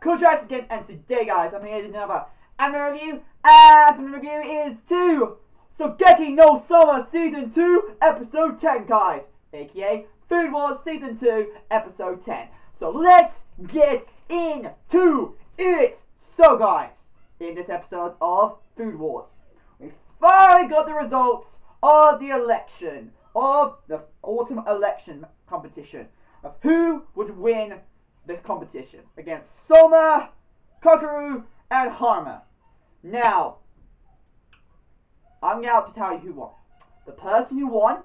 Contracts again, and today, guys, I'm here to do another anime review, and the review is to Shokugeki no Soma Season 2, Episode 10, guys, aka Food Wars Season 2, Episode 10. So let's get into it. So, guys, in this episode of Food Wars, we finally got the results of the election, of the autumn election competition, of who would win this competition against Soma, Kakeru, and Harma. Now, I'm going to tell you who won. The person who won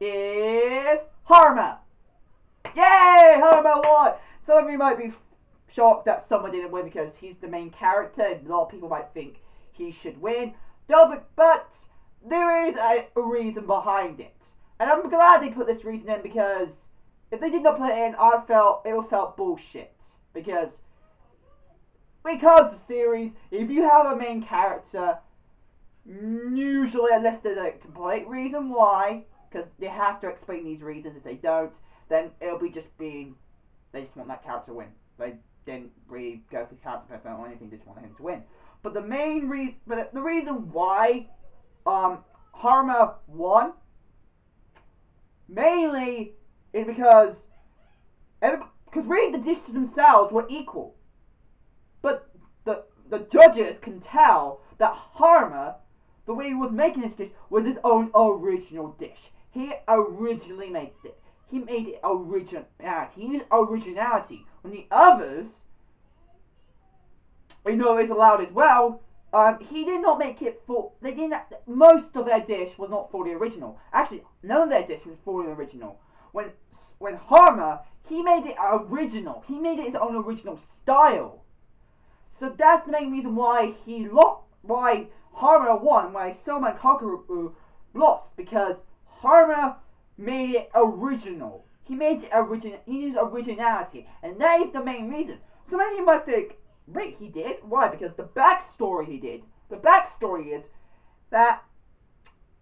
is Harma. Yay! Harma won! Some of you might be shocked that Soma didn't win because he's the main character. A lot of people might think he should win. But there is a reason behind it. And I'm glad they put this reason in, because if they did not put it in, I felt it felt bullshit. Because when it comes to series, if you have a main character, usually, unless there's a complete reason why, because they have to explain these reasons, if they don't, then it'll be just being, they just want that character to win. They didn't really go for character development or anything, they just wanted him to win. But the main reason, the reason why Harma won, mainly, is because really the dishes themselves were equal. But the judges can tell that Harma, the way he was making this dish, was his own original dish. He originally made it. He made it originality. He used originality. When the others, you know, is allowed as well, he did not make it full. They didn't. Most of their dish was not fully original. Actually, none of their dish was fully original. When Harma, he made it original. He made it his own original style. So that's the main reason why why Harma won, why Soma and Kakeru lost, because Harma made it original. He made it original. He used originality, and that is the main reason. So many of you might think, wait, he did? Why? Because the backstory he did. The backstory is that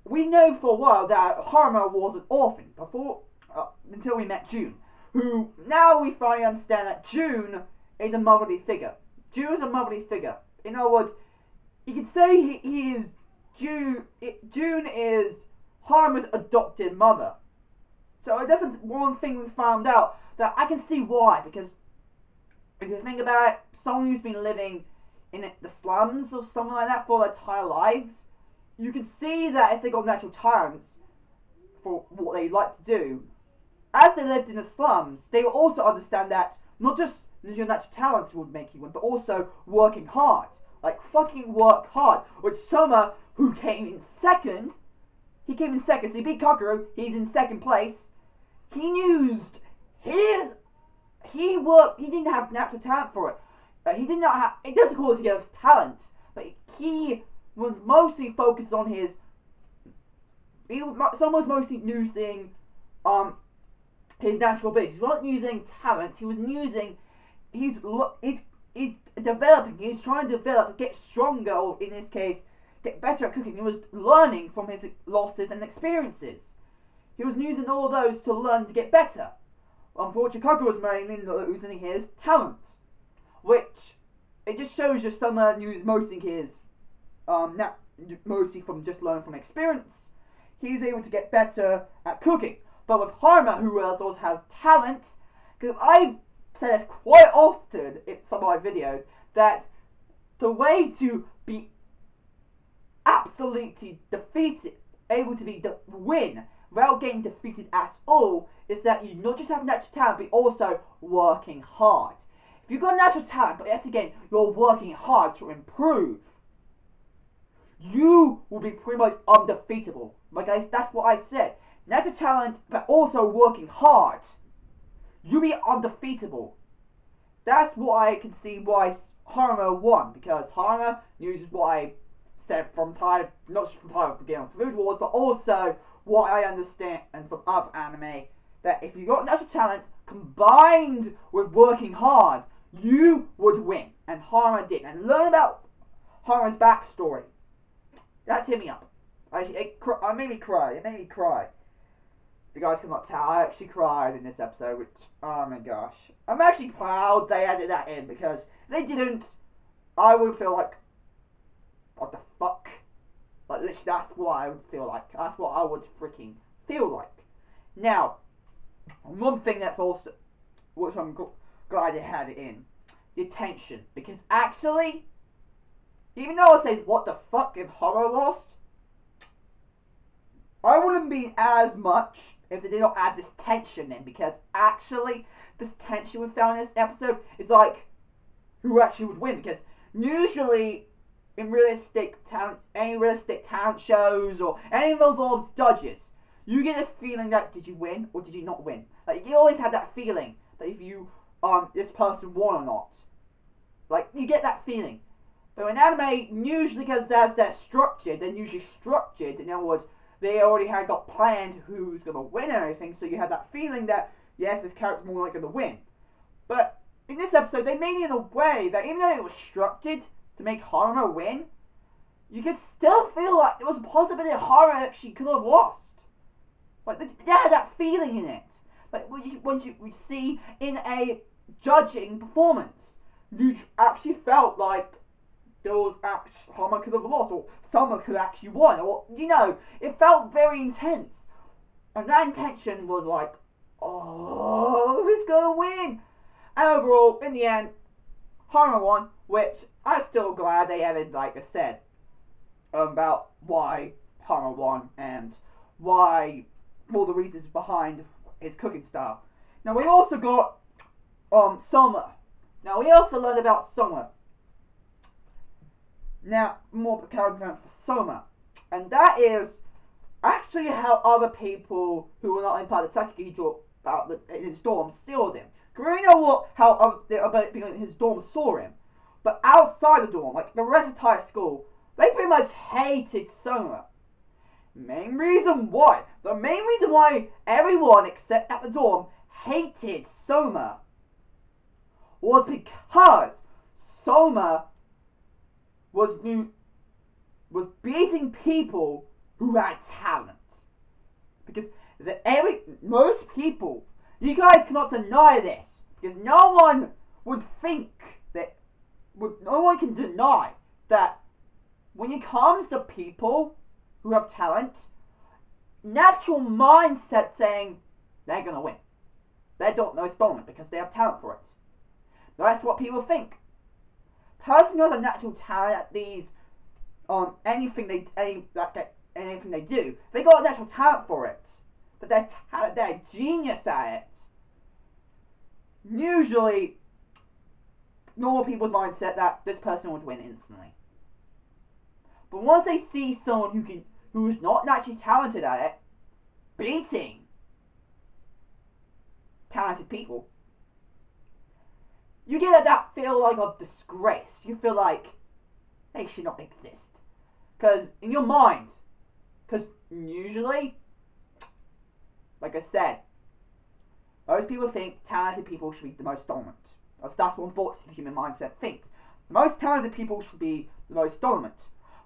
we know for a while that Harma was an orphan before, until we met June, who now we finally understand that June is a motherly figure. June is a motherly figure. In other words, you could say he is June is Harma's adopted mother. So that's one thing we found out that I can see why, because if you think about it, someone who's been living in the slums or something like that for their entire lives, you can see that if they got natural talents for what they like to do, as they lived in the slums, they will also understand that not just your natural talents would make you win, but also working hard. Like, fucking work hard. Which Soma, who came in second, so he beat Kakeru, he's in second place. He used he didn't have natural talent for it. He did not have, it doesn't call it together as talent, but he was mostly focused on Soma was mostly using his natural abilities. He wasn't using talent, he was using, he's developing, he's trying to develop, get stronger, or in this case, get better at cooking. He was learning from his losses and experiences. He was using all those to learn to get better. Unfortunately, Kakeru was mainly losing his talent, which it just shows you Soma used mostly his mostly from just learning from experience. He was able to get better at cooking. But with Harma, who also has talent, because I've said this quite often in some of my videos, that the way to be absolutely defeated, able to win without getting defeated at all, is that you not just have natural talent, but also working hard. If you've got natural talent, but yet again, you're working hard to improve, you will be pretty much undefeatable. Guys, that's what I said. Natural talent, but also working hard, you'll be undefeatable. That's what I can see why Harma won, because Harma uses what I said from time, not just from time of beginning of Food Wars, but also what I understand and from other anime, that if you got natural talent combined with working hard, you would win. And Harma did. And learn about Harma's backstory. That hit me up. It made me cry. you guys cannot tell, I actually cried in this episode, which, oh my gosh. I'm actually proud they added that in, because if they didn't, I would feel like, what the fuck? Like, literally, that's what I would feel like. That's what I would freaking feel like. Now, one thing that's also, which I'm glad they had it in, the attention. Because actually, even though I'd say, what the fuck if horror lost, I wouldn't be as much if they did not add this tension in, because actually, this tension we found in this episode is like, who actually would win? Because usually, in any realistic talent shows, or anything that involves judges, you get this feeling that, did you win, or did you not win? Like, you always have that feeling, that if you, this person won or not. Like, you get that feeling. But in anime, usually because they're structured, they're usually structured, in other words, they already had got planned who's going to win and everything, so you had that feeling that, yes, this character's more likely to win. But in this episode, they made it in a way that even though it was structured to make Haruma win, you could still feel like there was a possibility that Haruma actually could have lost. Like, they had that feeling in it. Like, when you see in a judging performance, you actually felt like there was actually, Haruma could have lost, or someone could have actually won, or, you know, it felt very intense. And that intention was like, oh, who's gonna win? And overall, in the end, Haruma won, which I'm still glad they added, like I said, about why Haruma won, and why, all the reasons behind his cooking style. Now, we also got, Soma. Now, we also learned about Soma. Now, more character for Soma. And that is actually how other people who were not in part of the Sakigi in his dorm saw him. Because we know how other people in his dorm saw him. But outside the dorm, like the rest of the entire school, they pretty much hated Soma. The main reason why everyone except at the dorm hated Soma was because Soma was beating people who had talent. Because most people, you guys cannot deny this, because no one can deny that when it comes to people who have talent, natural mindset saying they're gonna win. They don't know it's dominant because they have talent for it. That's what people think. Person who has a natural talent at these, anything they do, they got a natural talent for it. But they're genius at it. Usually, normal people's mindset that this person would win instantly. But once they see someone who's not naturally talented at it, beating talented people, you get that feel like of disgrace. You feel like they should not exist. Because in your mind, because usually, like I said, most people think talented people should be the most dominant. That's what unfortunately the human mindset thinks. The most talented people should be the most dominant.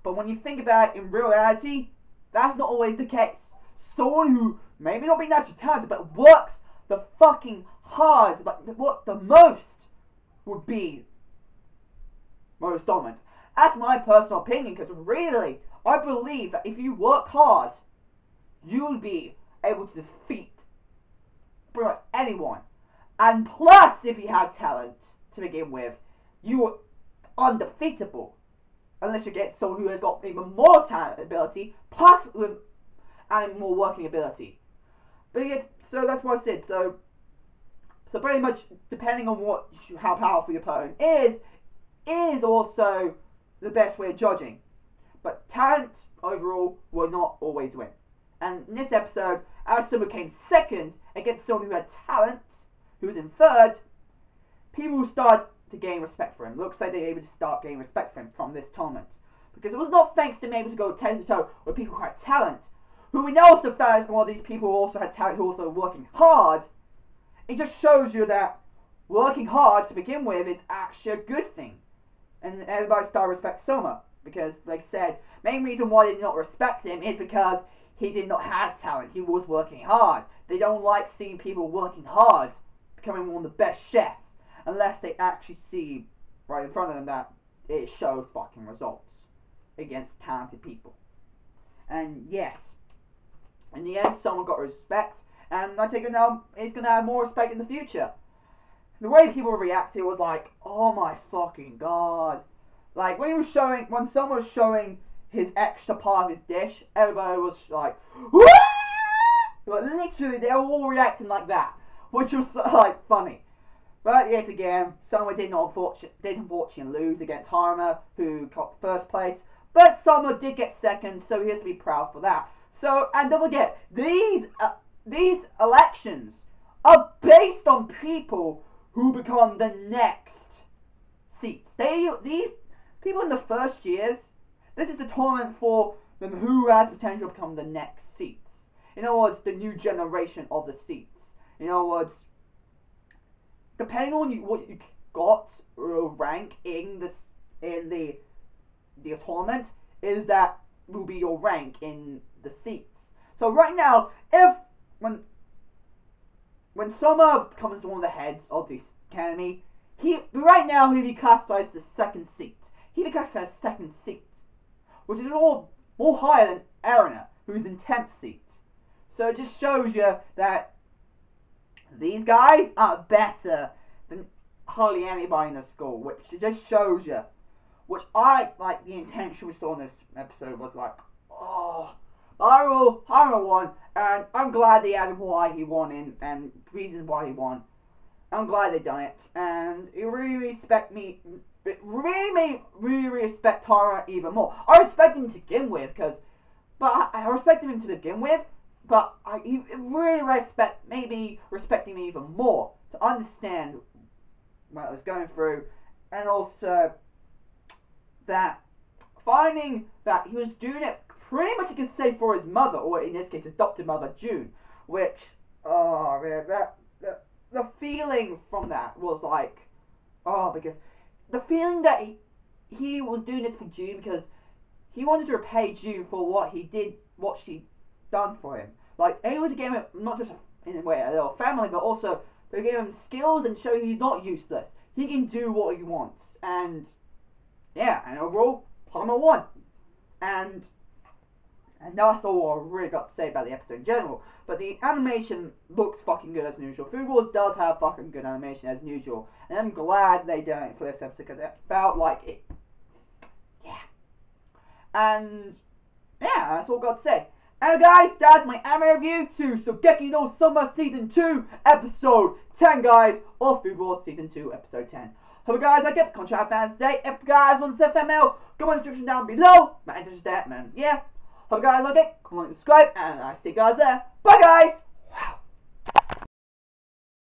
But when you think about it in reality, that's not always the case. Someone who maybe not be naturally talented, but works the fucking hard, like what the most, would be most dominant. That's my personal opinion, because really, I believe that if you work hard, you'll be able to defeat pretty much anyone. And plus, if you have talent to begin with, you're undefeatable. Unless you get someone who has got even more talent ability, plus and more working ability. But so that's what I said. So pretty much, depending on how powerful your opponent is also the best way of judging. But talent overall will not always win. And in this episode, as someone came second against someone who had talent, who was in third, people started to gain respect for him. Looks like they were able to start gaining respect for him from this tournament. Because it was not thanks to him able to go toe to toe with people who had talent, who we know also found one of these people who also had talent, who also were working hard. It just shows you that working hard to begin with is actually a good thing. And everybody started to respect Soma. Because, like I said, main reason why they did not respect him is because he did not have talent. He was working hard. They don't like seeing people working hard, becoming one of the best chefs, unless they actually see right in front of them that it shows fucking results against talented people. And yes, in the end, someone got respect, and I think now he's gonna have more respect in the future. The way people reacted was like, oh my fucking god. Like when someone was showing his extra part of his dish, everybody was like, woo! But literally, they were all reacting like that, which was like funny. But yet again, someone did unfortunately lose against Harmer, who got first place. But someone did get second, so he has to be proud for that. So, and don't forget, these elections are based on people who become the next seats. These people in the first years, this is the tournament for them who has potential to become the next seats. In other words, the new generation of the seats. In other words, depending on what you got rank in the tournament, is that will be your rank in the seats. So right now, when Soma becomes one of the heads of the academy, he'll be classified as the second seat. He becomes as second seat, which is more higher than Erina, who's in 10th seat. So it just shows you that these guys are better than hardly anybody in the school, which just shows you. Which I like the intention we saw in this episode was like, oh, Hyrule won, and I'm glad they added why he won in and reasons why he won. I'm glad they done it, and it really respect me. It really made me respect Tara even more. I respect him to begin with, I respected him to begin with, but I really respecting me even more to understand what I was going through, and also that finding that he was doing it pretty much, you could say, for his mother, or in this case, adopted mother June, which, oh man, the feeling from that was like, because the feeling that he was doing this for June because he wanted to repay June for what she done for him. Like, able to give him not just in a way a little family, but also to give him skills and show he's not useless. He can do what he wants, and yeah, and overall, Palmer won. And that's all I really got to say about the episode in general. But the animation looks fucking good as usual. Food Wars does have fucking good animation as usual. And I'm glad they did it for this episode because it felt like it. Yeah. And yeah, that's all I got to say. And guys, that's my anime review to Shokugeki no Soma Season 2 Episode 10, guys, of Food Wars Season 2 Episode 10. Hope you guys like it. Contract fans today. If you guys want to send FML, go in the description down below. My interest is there, man. Yeah. Hope you guys like it. Comment, subscribe, and I see you guys there. Bye, guys.